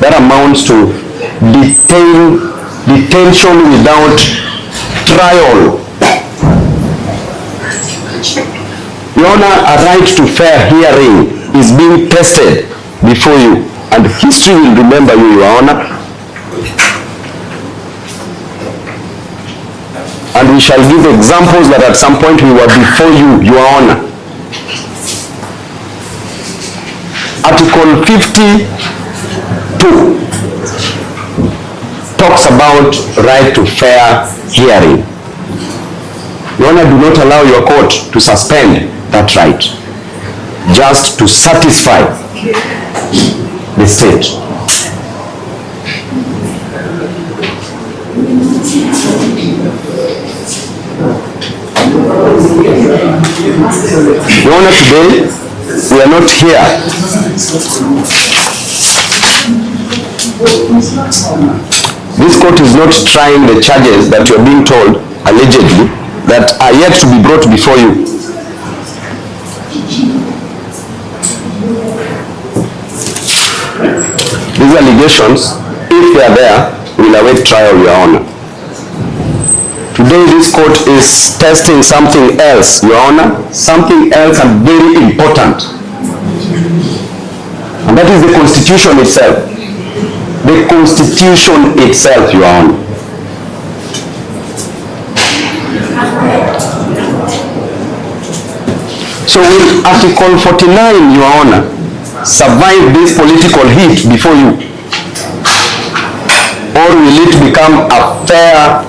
that amounts to detention without trial. Your Honor, a right to fair hearing is being tested before you, and history will remember you, Your Honor. And we shall give examples that at some point we were before you, Your Honor. Article 52 talks about right to fair hearing. Your Honor, do not allow your court to suspend that right just to satisfy the state. Your Honor, today we are not here this court is not trying the charges that you are being told, allegedly, that are yet to be brought before you. These allegations, if they are there, will await trial, Your Honor. Today this court is testing something else, Your Honor, something else and very important. And that is the Constitution itself. The Constitution itself, Your Honor. So will Article 49, Your Honor, survive this political heat before you? Or will it become a fair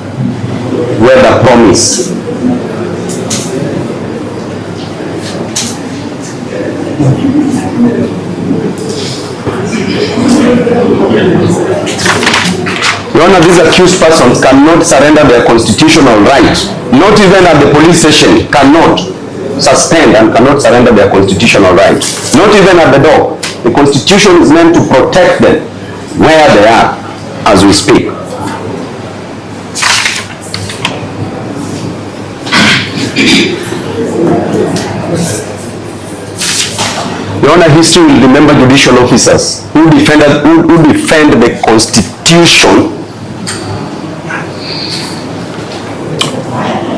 weather promise? Your Honor, these accused persons cannot surrender their constitutional right. Not even at the police station, cannot suspend and cannot surrender their constitutional right. Not even at the door. The Constitution is meant to protect them where they are as we speak. Your Honor, history will remember judicial officers who defend the Constitution,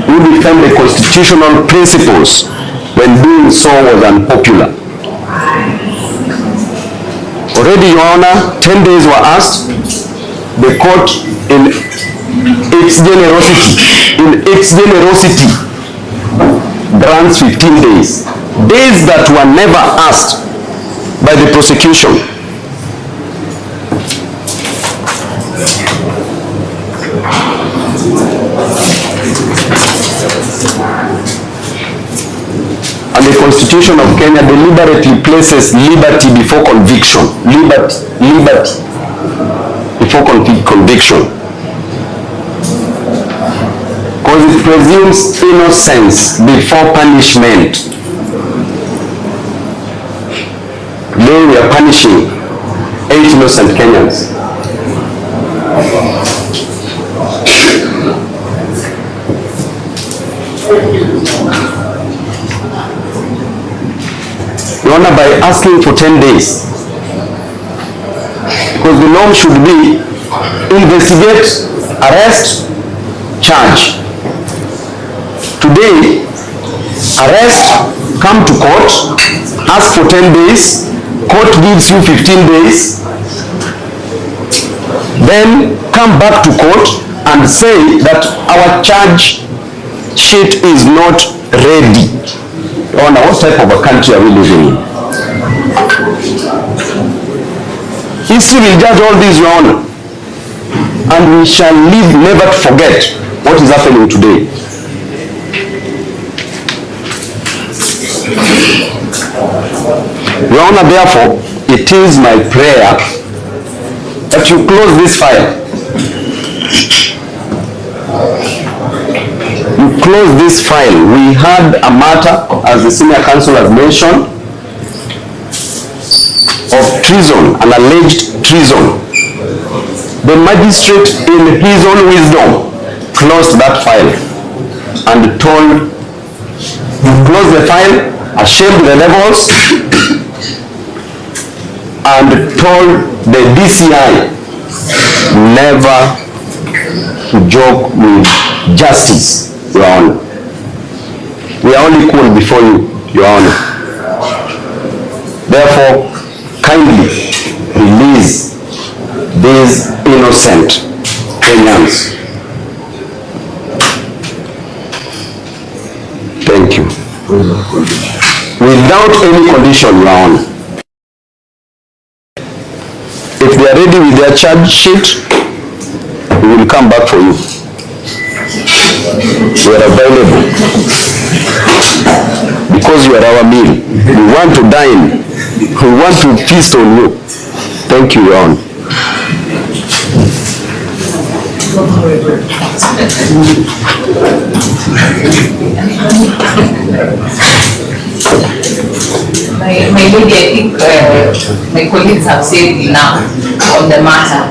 who defend the constitutional principles when doing so was unpopular. Already, Your Honor, 10 days were asked. The court, in its generosity, grants 15 days. Days that were never asked by the prosecution. And the Constitution of Kenya deliberately places liberty before conviction. Liberty before conviction. Because it presumes innocence before punishment. Today we are punishing 8 innocent Kenyans. Your Honor, by asking for 10 days, because the norm should be investigate, arrest, charge. Today, arrest, come to court, ask for 10 days, court gives you 15 days, then come back to court and say that our charge sheet is not ready. Your Honor, what type of a country are we living in? History will judge all these, Your Honor, and we shall live never to forget what is happening today. Your Honor, therefore, it is my prayer that you close this file. You close this file. We had a matter, as the senior counsel has mentioned, of treason, an alleged treason. The magistrate, in his own wisdom, closed that file and told, close the file, ashamed the levels, and told the DCI never to joke with justice, Your Honor. We are only cool before you, Your Honor. Therefore, kindly release these innocent Kenyans. Thank you. Without any condition, Your Honor. If they are ready with their charge sheet, we will come back for you. We are available because you are our meal. We want to dine. We want to feast on you. Thank you, Your Honor. My lady, I think my colleagues have said enough on the matter,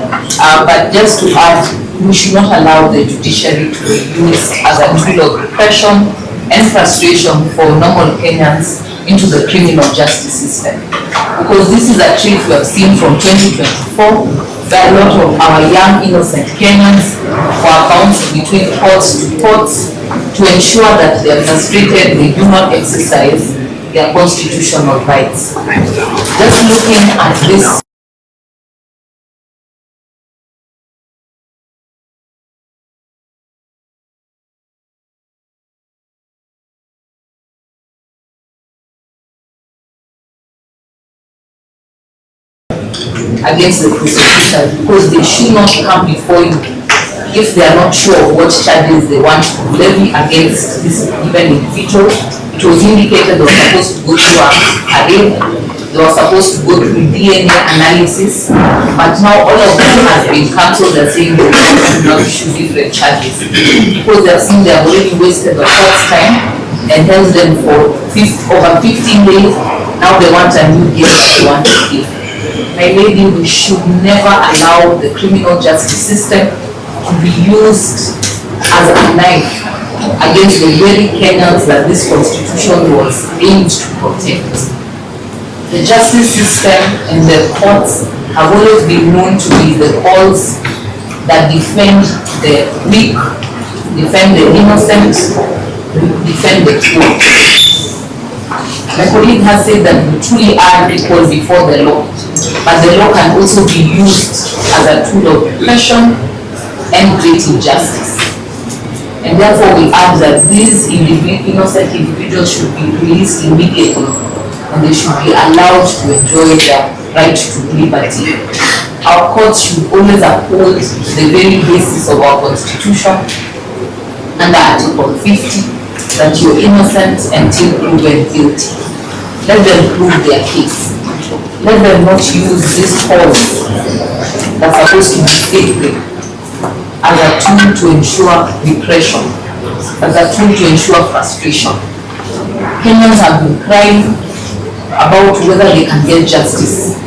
but just to add, we should not allow the judiciary to be used as a tool of repression and frustration for normal Kenyans into the criminal justice system. Because this is a trait we have seen from 2024, where a lot of our young innocent Kenyans were bouncing between courts to courts to ensure that they are frustrated, they do not exercise their constitutional rights. Just looking at this against the prosecutors, because they should not come before you if they are not sure of what charges they want to levy against this given individual. It was indicated they were supposed to go through a raid, they were supposed to go through DNA analysis, but now all of them has been cancelled. They're saying they should not issue different charges because they have seen they have already wasted the court's time and held them for over 15 days. Now they want a new gift that they want to give. My lady, we should never allow the criminal justice system to be used as a knife against the very Kenyans that this constitution was aimed to protect. The justice system and the courts have always been known to be the halls that defend the weak, defend the innocent, defend the poor. My colleague has said that we truly are equal before the law, but the law can also be used as a tool of repression and great injustice. And therefore we urge that these innocent individuals should be released immediately and they should be allowed to enjoy their right to liberty. Our courts should always uphold the very basis of our constitution under Article 50, that you're innocent until proven guilty. Let them prove their case. Let them not use this cause that's supposed to be sacred as a tool to ensure repression, as a tool to ensure frustration. Kenyans have been crying about whether they can get justice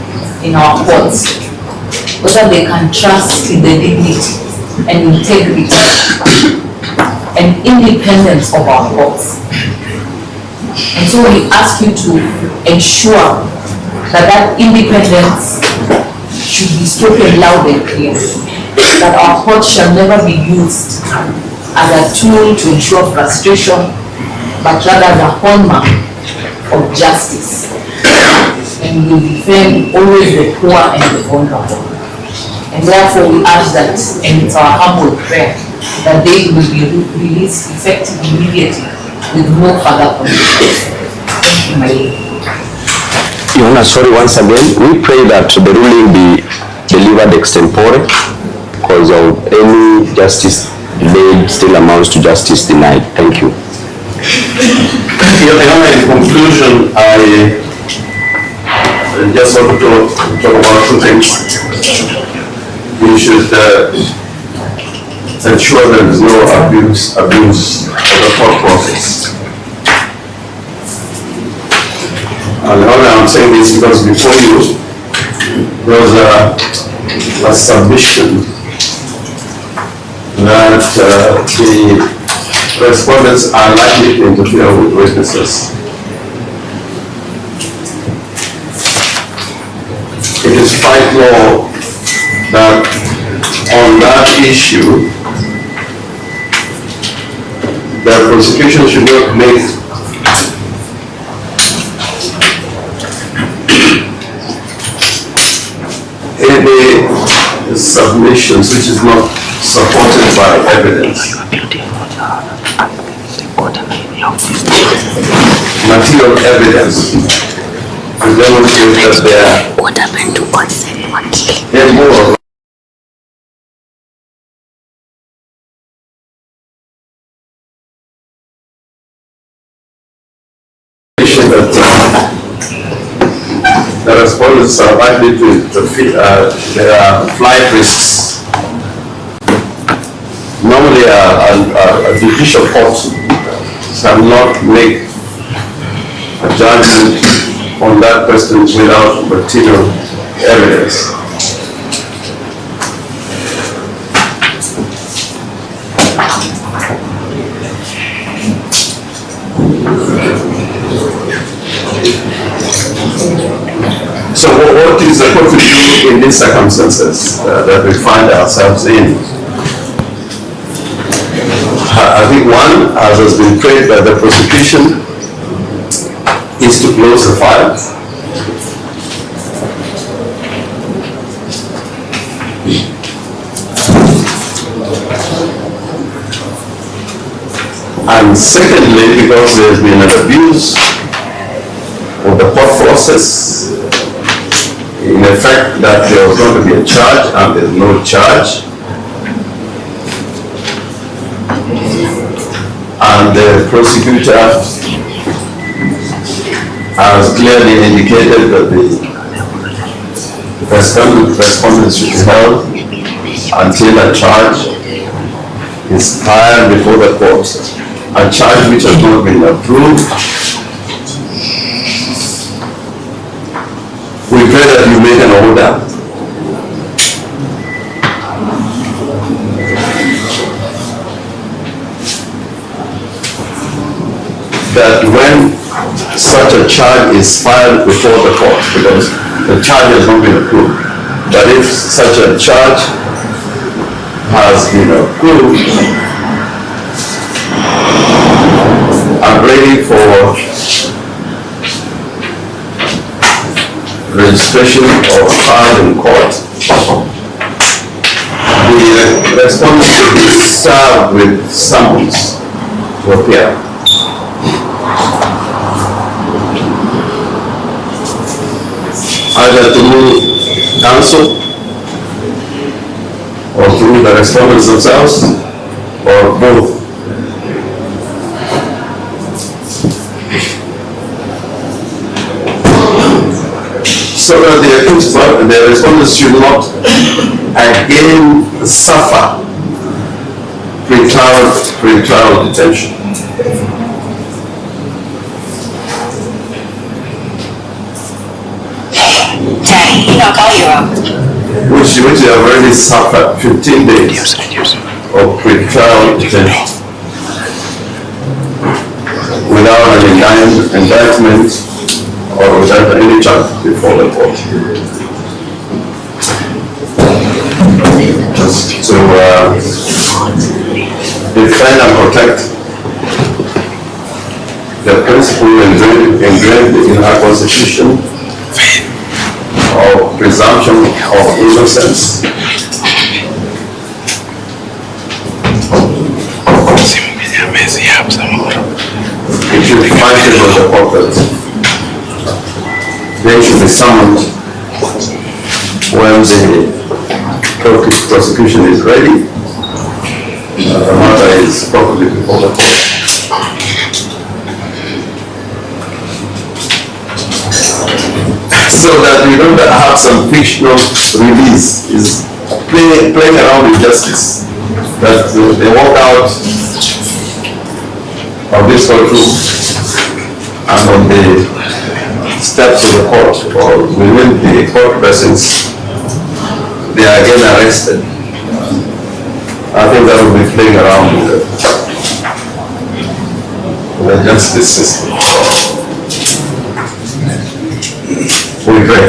in our courts, whether they can trust in the dignity and integrity and independence of our courts. And so we ask you to ensure that that independence should be spoken loud and clear, that our courts shall never be used as a tool to ensure frustration, but rather the hallmark of justice. And we defend always the poor and the vulnerable. And therefore we ask that, and it's our humble prayer, that they will be released effective immediately with no further conditions. Thank you, my lady. Your Honor, sorry once again. We pray that the ruling be delivered extempore, because of any justice delayed still amounts to justice denied. Thank you. Your Honor, in conclusion, I just want to talk about two things. We should ensure there is no abuse of the court process. And I'm saying this because before you, there was a submission that the respondents are likely to interfere with witnesses. is fight law that on that issue, the prosecution should not make any submissions which is not supported by evidence. Material evidence to demonstrate that they are more that the respondents are likely to there are flight risks. Normally a judicial court cannot make a judgment on that question without material evidence. So what is the court to do in these circumstances that we find ourselves in? I think one, as has been prayed by the prosecution, is to close the file. And secondly, because there's been an abuse of the court process, in effect that there was going to be a charge and there's no charge. And the prosecutor has clearly indicated that the respondents should be held until a charge is filed before the court. A charge which has not been approved. We pray that you make an order that when such a charge is filed before the court, because the charge has not been approved, but if such a charge has been approved, I'm ready for registration of charge in court. The respondent will be served with summons to appear. Either through counsel or through the respondents themselves or both. So that the accused and the respondents should not again suffer pre-trial detention. Which have already suffered 15 days of pre-trial detention without an indictment or without any charge before the court. Just to defend and protect the principle ingrained in our Constitution of presumption of innocence. It should be fighted with the court that they should be summoned when the prosecution is ready. The matter is properly before the court. So that we don't have some fictional release is playing around with justice. That they walk out of this courtroom and on the steps of the court or within the court presence, they are again arrested. I think that will be playing around with the justice system. We pray.